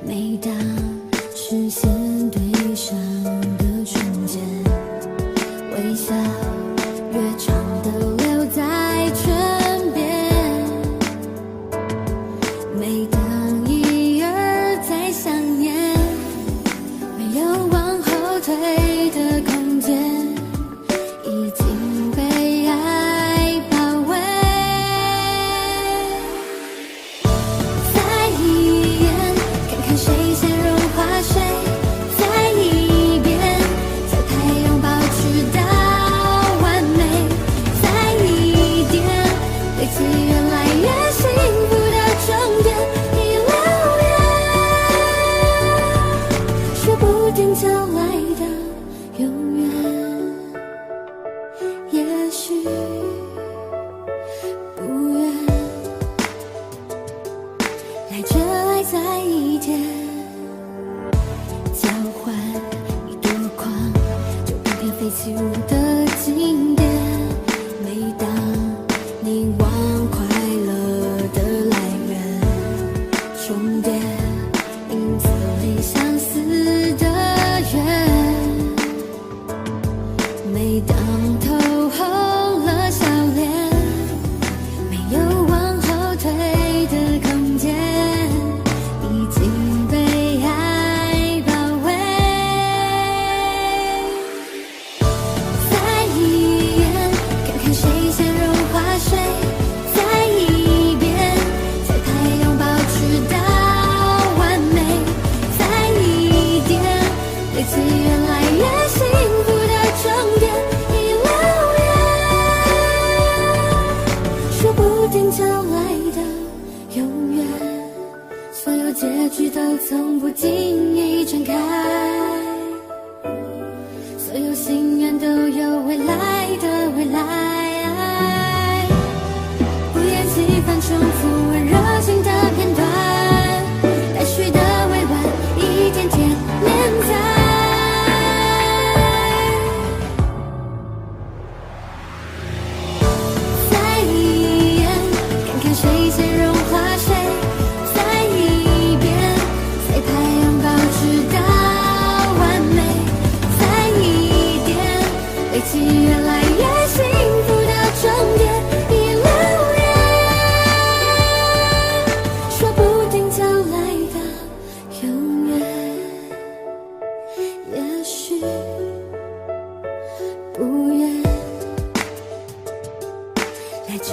每当视线对上的瞬间，微笑越长的留在唇边。每当一而再想念，没有往后退的空间，已经被爱包围。再一眼看看谁先融化谁，再一遍在太阳保持到完美，再一点堆积越来越幸福的终点，已留恋，说不定就来的永远，也许不远，来这爱在一天，交换一朵光，就变天飞起舞的经典。每当凝望快乐的来源，终点影子里相似的缘。每当头红了笑脸，没有往后退的空间，已经被爱包围。再一眼看看谁先融化谁，再一遍在太阳保持到完美，再一点堆积越来越幸福的终点，已留恋，说不定就来的永远，所有结局都从不经意展开，所有心愿都有未来的未来，不厌其烦重复温热情的片段，待续的委婉一天天连载。再一眼看看谁先融化谁，再一遍在太阳保持到完美，再一点堆积越来越幸福的终点，已留恋，说不定就来的永远，也许不远，来这